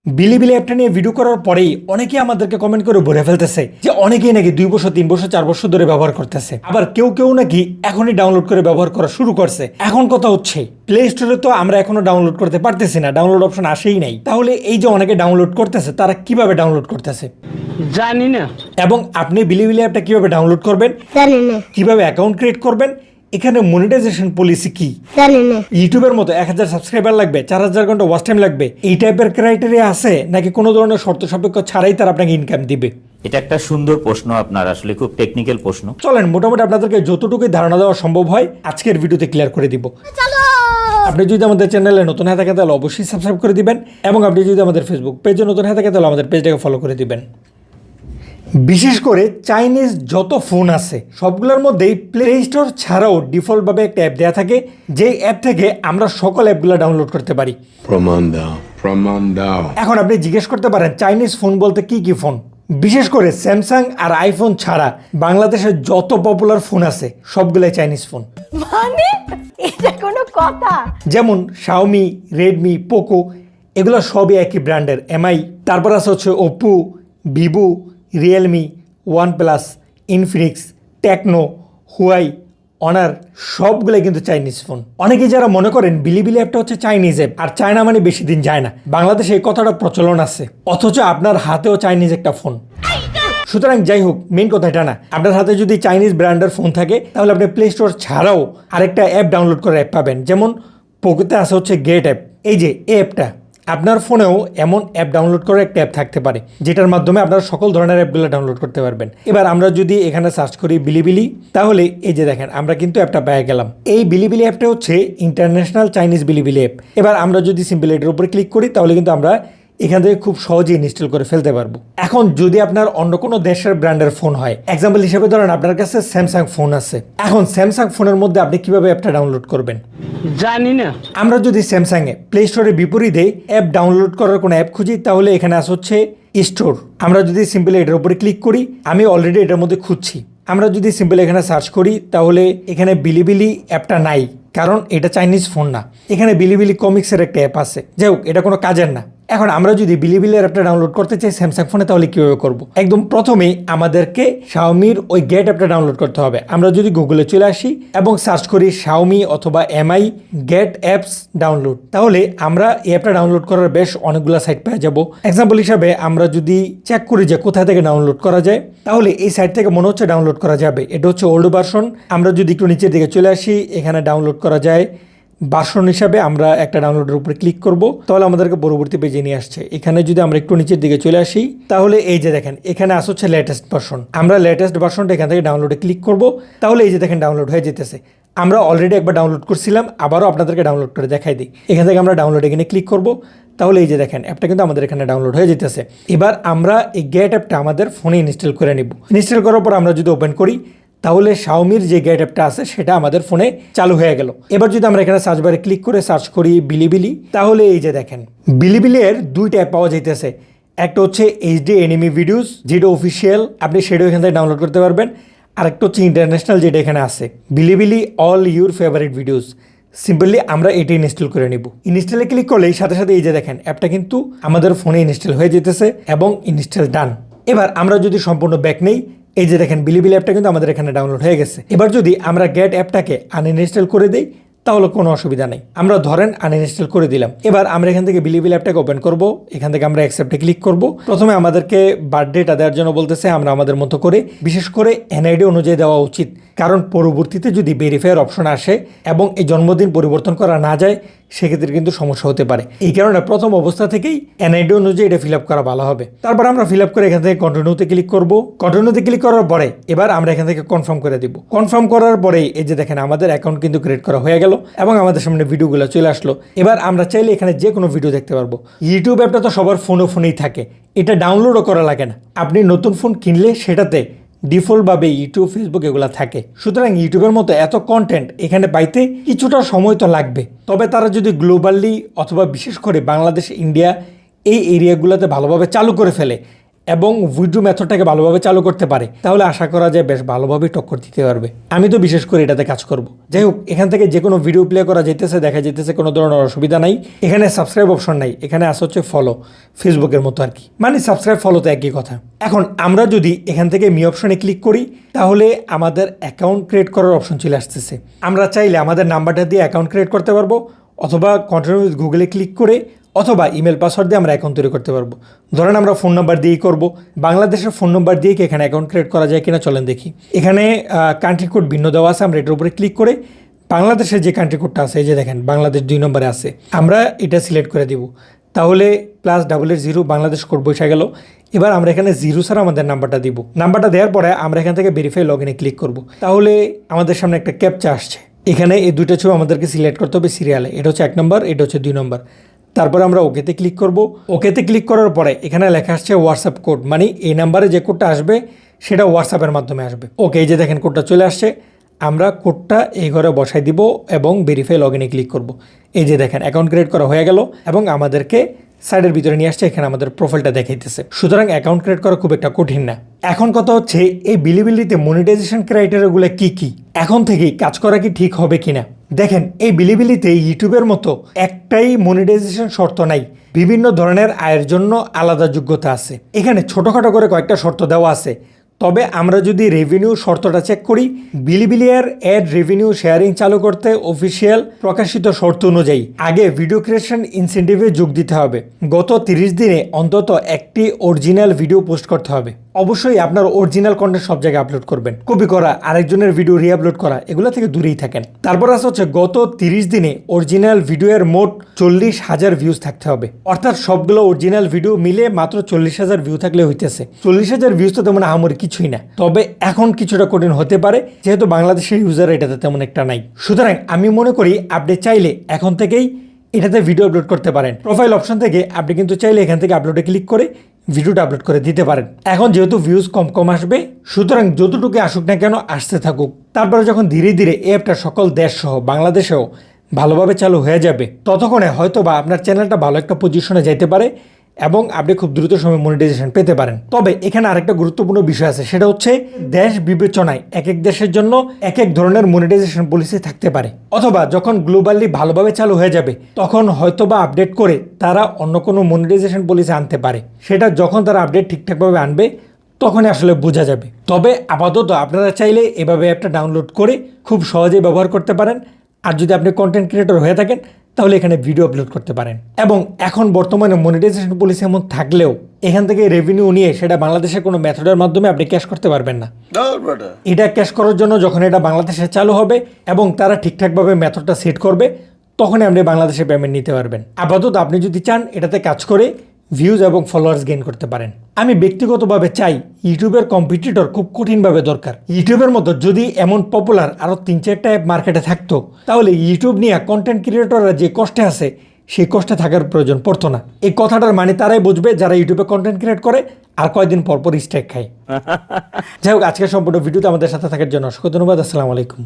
বিলিবিলি অ্যাপটা নিয়ে ভিডিও করার পরেই অনেকেই আমাদেরকে কমেন্ট করে ভরে ফেলতেছে যে অনেকেই নাকি 2 বছর 3 বছর 4 বছর ধরে ব্যবহার করতেছে, আবার কেউ কেউ নাকি এখনই ডাউনলোড করে ব্যবহার করা শুরু করছে। এখন কথা হচ্ছে প্লে স্টোরে তো আমরা এখনো ডাউনলোড করতে পারতেছি না, ডাউনলোড অপশন আসেই নাই। তাহলে এই যে অনেকে ডাউনলোড করতেছে তারা কিভাবে ডাউনলোড করতেছে জানি না। এবং আপনি বিলিবিলি অ্যাপটা কিভাবে ডাউনলোড করবেন, জানি না, কিভাবে অ্যাকাউন্ট ক্রিয়েট করবেন, এখানে মনিটাইজেশন পলিসি কি, জানি না। ইউটিউবের মতো 1000 সাবস্ক্রাইবার লাগবে, 4000 ঘন্টা ওয়াচ টাইম লাগবে, এই টাইপের ক্রাইটেরিয়া আছে নাকি কোনো ধরনের শর্ত সাপেক্ষ ছাড়াই তারা আপনাকে ইনকাম দিবে? এটা একটা সুন্দর প্রশ্ন, আপনার আসলে খুব টেকনিক্যাল প্রশ্ন। চলেন মোটামুটি আপনাদেরকে যতটুকুই ধারণা দেওয়া সম্ভব হয় আজকের ভিডিওতে ক্লিয়ার করে দিব। আপনি যদি আমাদের চ্যানেলে নতুন হয়ে থাকেন তাহলে অবশ্যই সাবস্ক্রাইব করে দিবেন, এবং আপনি যদি আমাদের ফেসবুক পেজে নতুন হয়ে থাকেন তাহলে আমাদের পেজটাকে ফলো করে দিবেন। বিশেষ করে চাইনিজ যত ফোন আছে সবগুলোর মধ্যেই প্লে স্টোর ছাড়াও ডিফল্টভাবে একটা অ্যাপ দেওয়া থাকে, যে অ্যাপ থেকে আমরা সকল অ্যাপগুলো ডাউনলোড করতে পারি। প্রমাণ দাও। এখন আপনি জিজ্ঞেস করতে পারেন চাইনিজ ফোন বলতে কি কি ফোন? বিশেষ করে স্যামসাং আর আইফোন ছাড়া বাংলাদেশে যত পপুলার ফোন আছে সবগুলাই চাইনিজ ফোন। মানে এটা কোনো কথা? যেমন শাওমি, রেডমি, পোকো, এগুলো সবই একই ব্র্যান্ডের, এমআই। তারপর আছে হচ্ছে Oppo, Vivo, Realme, OnePlus, Infinix, Tecno, Huawei, Honor, সবগুলোই কিন্তু চাইনিজ ফোন। অনেকে যারা মনে করেন বিলিবিলি অ্যাপটা হচ্ছে চাইনিজ অ্যাপ আর চায়না মানে বেশি দিন যায় না, বাংলাদেশে এই কথাটা প্রচলন আছে, অথচ আপনার হাতেও চাইনিজ একটা ফোন। সুতরাং যাই হোক, মেইন কথা এটা না। আপনার হাতে যদি চাইনিজ ব্র্যান্ডের ফোন থাকে তাহলে আপনি প্লে স্টোর ছাড়াও আরেকটা অ্যাপ ডাউনলোড করে অ্যাপ পাবেন। যেমন পোকোতে আছে হচ্ছে গেট অ্যাপ। এই যে এই অ্যাপটা, আপনার ফোনেও এমন অ্যাপ ডাউনলোড করে একটা অ্যাপ থাকতে পারে যেটার মাধ্যমে আপনারা সকল ধরনের অ্যাপগুলো ডাউনলোড করতে পারবেন। এবার আমরা যদি এখানে সার্চ করি বিলিবিলি, তাহলে এই যে দেখেন আমরা কিন্তু অ্যাপটা পেয়ে গেলাম। এই বিলিবিলি অ্যাপটা হচ্ছে ইন্টারন্যাশনাল চাইনিজ বিলিবিলি অ্যাপ। এবার আমরা যদি সিম্পল এটার উপরে ক্লিক করি তাহলে কিন্তু আমরা এখান থেকে খুব সহজেই ইনস্টল করে ফেলতে পারবো। এখন যদি আপনার অন্য কোনো দেশের ব্র্যান্ডের ফোন হয়, এক্সাম্পল হিসেবে ধরেন আপনার কাছে স্যামসাং ফোন আছে, এখন স্যামসাং ফোনের মধ্যে আপনি কিভাবে অ্যাপটা ডাউনলোড করবেন? জানি না। আমরা যদি স্যামসাংয়ে প্লে স্টোরের বিপরীতে অ্যাপ ডাউনলোড করার কোনো অ্যাপ খুঁজি তাহলে এখানে আসে হচ্ছে স্টোর। আমরা যদি সিম্পলি এটার উপরে ক্লিক করি, আমি অলরেডি এটার মধ্যে খুঁজছি। আমরা যদি সিম্পলি এখানে সার্চ করি তাহলে এখানে বিলিবিলি অ্যাপটা নাই, কারণ এটা চাইনিজ ফোন না। এখানে বিলিবিলি কমিক্সের একটা অ্যাপ আছে, যাই হোক এটা কোনো কাজের না। এখন আমরা যদি বিলিবিলি অ্যাপটা ডাউনলোড করতে চাই স্যামসাং ফোনে তাহলে কীভাবে করব? একদম প্রথমেই আমাদেরকে শাওমির ওই গেট অ্যাপটা ডাউনলোড করতে হবে। আমরা যদি গুগলে চলে আসি এবং সার্চ করি শাওমি অথবা এমআই গেট অ্যাপস ডাউনলোড, তাহলে আমরা এই অ্যাপটা ডাউনলোড করার বেশ অনেকগুলো সাইট পেয়ে যাব। এক্সাম্পল হিসাবে আমরা যদি চেক করি যে কোথা থেকে ডাউনলোড করা যায়, তাহলে এই সাইট থেকে মনে হচ্ছে ডাউনলোড করা যাবে। এটা হচ্ছে ওল্ড ভার্সন। আমরা যদি একটু নিচের দিকে চলে আসি, এখানে ডাউনলোড করা যায় ভার্সন হিসাবে আমরা একটা ডাউনলোডের উপরে ক্লিক করব, তাহলে আমাদেরকে পরবর্তী পেজে নিয়ে আসছে। এখানে যদি আমরা একটু নিচের দিকে চলে আসি তাহলে এই যে দেখেন এখানে আসছে লেটেস্ট ভার্সন। আমরা লেটেস্ট ভার্সনটা এখান থেকে ডাউনলোডে ক্লিক করব, তাহলে এই যে দেখেন ডাউনলোড হয়ে যেতেছে। আমরা অলরেডি একবার ডাউনলোড করছিলাম, আবারও আপনাদেরকে ডাউনলোড করে দেখাই দিই। এখান থেকে আমরা ডাউনলোড এখানে ক্লিক করব, তাহলে এই যে দেখেন অ্যাপটা কিন্তু আমাদের এখানে ডাউনলোড হয়ে যেতেছে। এবার আমরা এই গেট অ্যাপটা আমাদের ফোনে ইনস্টল করে নিব। ইনস্টল করার পর আমরা যদি ওপেন করি তাহলে শাওমির যে গেট অ্যাপটা আছে সেটা আমাদের ফোনে চালু হয়ে গেল। এবার যদি আমরা এখানে সার্চ বারে ক্লিক করে সার্চ করি বিলিবিলি, তাহলে এই যে দেখেন বিলিবিলির দুইটা অ্যাপ পাওয়া যাইতেছে। একটা হচ্ছে এইচডি এনিমি ভিডিওস, যেটা অফিসিয়াল, আপনি সেটাও এখান থেকে ডাউনলোড করতে পারবেন। আর একটা হচ্ছে ইন্টারন্যাশনাল, যেটা এখানে আছে Bilibili all your favourite videos. Simply আমরা এটি ইনস্টল করে নিব। ইনস্টলে ক্লিক করলে সাথে সাথে এই যে দেখেন অ্যাপটা কিন্তু আমাদের ফোনে ইনস্টল হয়ে যেতেছে এবং ইনস্টল ডান। এবার আমরা যদি সম্পূর্ণ ব্যাক নেই, এই যে দেখেন বিলিবিলি অ্যাপটা কিন্তু আমাদের এখানে ডাউনলোড হয়ে গেছে। এবার যদি আমরা গেট অ্যাপটাকে আনইনস্টল করে দিই তাহলে কোনো অসুবিধা নেই। আমরা ধরেন আনইনস্টল করে দিলাম। এবার আমরা এখান থেকে বিলিবিলি অ্যাপটাকে ওপেন করব, এখান থেকে আমরা অ্যাকসেপ্টে ক্লিক করব। প্রথমে আমাদেরকে বার্থডেটা দেওয়ার জন্য বলতেছে, আমরা আমাদের মতো করে, বিশেষ করে এনআইডি অনুযায়ী দেওয়া উচিত, কারণ পরবর্তীতে যদি ভেরিফায়ার অপশন আসে এবং এই জন্মদিন পরিবর্তন করা না যায় সেক্ষেত্রে কিন্তু সমস্যা হতে পারে। এই কারণে প্রথম অবস্থা থেকেই এনআইডি অনুযায়ী এটা ফিল আপ করা ভালো হবে। তারপর আমরা ফিল আপ করে এখান থেকে কন্টিনিউতে ক্লিক করব। কন্টিনিউতে ক্লিক করার পরে এবার আমরা এখান থেকে কনফার্ম করে দিব। কনফার্ম করার পরেই এই যে দেখেন আমাদের অ্যাকাউন্ট কিন্তু ক্রিয়েট করা হয়ে গেল এবং আমাদের সামনে ভিডিওগুলো চলে আসলো। এবার আমরা চাইলে এখানে যে কোনো ভিডিও দেখতে পারবো। ইউটিউব অ্যাপটা তো সবার ফোনেই থাকে, এটা ডাউনলোডও করা লাগে না। আপনি নতুন ফোন কিনলে সেটাতে ডিফল্টভাবে ইউটিউব, ফেসবুক এগুলো থাকে। সুতরাং ইউটিউবের মতো এত কন্টেন্ট এখানে পাইতে কিছুটা সময় তো লাগবে। তবে তারা যদি গ্লোবালি অথবা বিশেষ করে বাংলাদেশ, ইন্ডিয়া এই এরিয়াগুলোতে ভালোভাবে চালু করে ফেলে এবং উইথড্র মেথডটাকে ভালোভাবে চালু করতে পারে, তাহলে আশা করা যায় বেশ ভালোভাবে টক্কর দিতে পারবে। আমি তো বিশেষ করে এটাতে কাজ করব। যাই হোক, এখান থেকে যে কোনো ভিডিও প্লে করা যেতেছে, দেখা যেতেছে, কোনো ধরনের অসুবিধা নাই। এখানে সাবস্ক্রাইব অপশন নাই, এখানে আসে হচ্ছে ফলো, ফেসবুকের মতো আর কি, মানে সাবস্ক্রাইব ফলো তো একই কথা। এখন আমরা যদি এখান থেকে মি অপশনে ক্লিক করি, তাহলে আমাদের অ্যাকাউন্ট ক্রিয়েট করার অপশন চলে আসতেছে। আমরা চাইলে আমাদের নাম্বারটা দিয়ে অ্যাকাউন্ট ক্রিয়েট করতে পারবো, অথবা কন্টিনিউ উইথ গুগলে ক্লিক করে, অথবা ইমেল পাসওয়ার্ড দিয়ে আমরা অ্যাকাউন্ট তৈরি করতে পারবো। ধরেন আমরা ফোন নাম্বার দিয়েই করবো। বাংলাদেশের ফোন নাম্বার দিয়ে কি এখানে অ্যাকাউন্ট ক্রিয়েট করা যায় কিনা চলেন দেখি। এখানে কান্ট্রি কোড ভিন্ন দেওয়া আছে, আমরা এটার উপরে ক্লিক করে বাংলাদেশের যে কান্ট্রি কোডটা আছে, এই যে দেখেন বাংলাদেশ 2 নম্বরে আছে, আমরা এটা সিলেক্ট করে দিব। তাহলে +00 বাংলাদেশ কোড বসে গেল। এবার আমরা এখানে 0 ছাড়া আমাদের নাম্বারটা দিব। নাম্বারটা দেওয়ার পরে আমরা এখান থেকে ভেরিফাই লগ ইনে ক্লিক করব। তাহলে আমাদের সামনে একটা ক্যাপচা আসছে। এখানে এই দুইটা ছবি আমাদেরকে সিলেক্ট করতে হবে সিরিয়ালে। এটা হচ্ছে 1 নম্বর, এটা হচ্ছে 2 নম্বর। তারপরে আমরা ওকেতে ক্লিক করব। ওকেতে ক্লিক করার পরে এখানে লেখা আসছে হোয়াটসঅ্যাপ কোড, মানে এই নাম্বারে যে কোডটা আসবে সেটা হোয়াটসঅ্যাপের মাধ্যমে আসবে। ওকে, এই যে দেখেন কোডটা চলে আসছে। আমরা কোডটা এই ঘরে বসাই দিব এবং ভেরিফাই লগ ইনে ক্লিক করব। এই যে দেখেন অ্যাকাউন্ট ক্রিয়েট করা হয়ে গেল এবং আমাদেরকে সাইডের ভিতরে নিয়ে আসছে, এখানে আমাদের প্রোফাইলটা দেখাইতেছে। সুতরাং অ্যাকাউন্ট ক্রিয়েট করা খুব একটা কঠিন না। এখন কথা হচ্ছে এই বিলিবিলিতে মনিটাইজেশন ক্রাইটেরিয়াগুলো কি এখন থেকেই কাজ করা কি ঠিক হবে কিনা। দেখেন, এই বিলিবিলিতে ইউটিউবের মতো একটাই মনিটাইজেশন শর্ত নাই, বিভিন্ন ধরনের আয়ের জন্য আলাদা যোগ্যতা আছে। এখানে ছোটোখাটো করে কয়েকটা শর্ত দেওয়া আছে। তবে আমরা যদি রেভিনিউ শর্তটা চেক করি, বিলিবিলিয়ার অ্যাড রেভিনিউ শেয়ারিং চালু করতে অফিসিয়াল প্রকাশিত শর্ত অনুযায়ী আগে ভিডিও ক্রিয়েশন ইনসেন্টিভে যোগ দিতে হবে। গত 30 দিনে অন্তত একটি অরিজিনাল ভিডিও পোস্ট করতে হবে। অবশ্যই আপনার অরিজিনাল কন্টেন্ট সব জায়গায় আপলোড করবেন। কপি করা, আরেকজনের ভিডিও রিআপলোড করা, এগুলো থেকে দূরেই থাকেন। তারপর আছে হচ্ছে গত 30 দিনে অরিজিনাল ভিডিওর মোট 40,000 ভিউজ থাকতে হবে। অর্থাৎ সবগুলো অরিজিনাল ভিডিও মিলে মাত্র 40,000 ভিউ থাকলে হইতেছে। 40,000 ভিউজ তো তেমন আহামরি কিছুই না। তবে এখন কিছুটা কঠিন হতে পারে, যেহেতু বাংলাদেশের ইউজার এটাতে তেমন একটা নাই। সুতরাং আমি মনে করি আপনি চাইলে এখন থেকেই এটাতে ভিডিও আপলোড করতে পারেন। প্রোফাইল অপশন থেকে আপনি কিন্তু চাইলে এখান থেকে আপলোডে ক্লিক করে ভিডিওটা আপলোড করে দিতে পারেন। এখন যেহেতু ভিউজ কম আসবে, সুতরাং যতটুকু আসুক না কেন আসতে থাকুক। তারপরে যখন ধীরে ধীরে এই অ্যাপটা সকল দেশ সহ বাংলাদেশেও ভালোভাবে চালু হয়ে যাবে, ততক্ষণে হয়তো বা আপনার চ্যানেলটা ভালো একটা পজিশনে যেতে পারে এবং আপনি খুব দ্রুত সময় মনিটাইজেশন পেতে পারেন। তবে এখানে আরেকটা গুরুত্বপূর্ণ বিষয় আছে, সেটা হচ্ছে দেশ বিবেচনায় এক এক দেশের জন্য এক এক ধরনের মনিটাইজেশন পলিসি থাকতে পারে, অথবা যখন গ্লোবালি ভালোভাবে চালু হয়ে যাবে তখন হয়তোবা আপডেট করে তারা অন্য কোনো মনিটাইজেশন পলিসি আনতে পারে। সেটা যখন তারা আপডেট ঠিকঠাকভাবে আনবে তখনই আসলে বোঝা যাবে। তবে আপাতত আপনারা চাইলে এভাবে অ্যাপটা ডাউনলোড করে খুব সহজেই ব্যবহার করতে পারেন। আর যদি আপনি কন্টেন্ট ক্রিয়েটর হয়ে থাকেন তাহলে এখানে ভিডিও আপলোড করতে পারেন। এবং এখন বর্তমানে মনিটাইজেশন পলিসি এমন থাকলেও এখান থেকে রেভিনিউ নিয়ে সেটা বাংলাদেশের কোনো মেথডের মাধ্যমে আপনি ক্যাশ করতে পারবেন না। এটা ক্যাশ করার জন্য যখন এটা বাংলাদেশে চালু হবে এবং তারা ঠিকঠাকভাবে মেথডটা সেট করবে, তখনই আপনি বাংলাদেশে পেমেন্ট নিতে পারবেন। আপাতত আপনি যদি চান এটাতে কাজ করে ভিউজ এবং ফলোয়ার্স গেইন করতে পারেন। আমি ব্যক্তিগতভাবে চাই ইউটিউবের কম্পিটিটর খুব কঠিনভাবে দরকার। ইউটিউবের মতো যদি এমন পপুলার আরও 3-4টা অ্যাপ মার্কেটে থাকতো, তাহলে ইউটিউব নিয়ে কন্টেন্ট ক্রিয়েটররা যে কষ্টে আছে সেই কষ্টে থাকার প্রয়োজন পড়তো না। এই কথাটার মানে তারাই বুঝবে যারা ইউটিউবে কন্টেন্ট ক্রিয়েট করে আর কয়েকদিন পর স্ট্রাইক খায়। যাই হোক, আজকের সম্পূর্ণ ভিডিওতে আমাদের সাথে থাকার জন্য অসংখ্য ধন্যবাদ। আসসালামু আলাইকুম।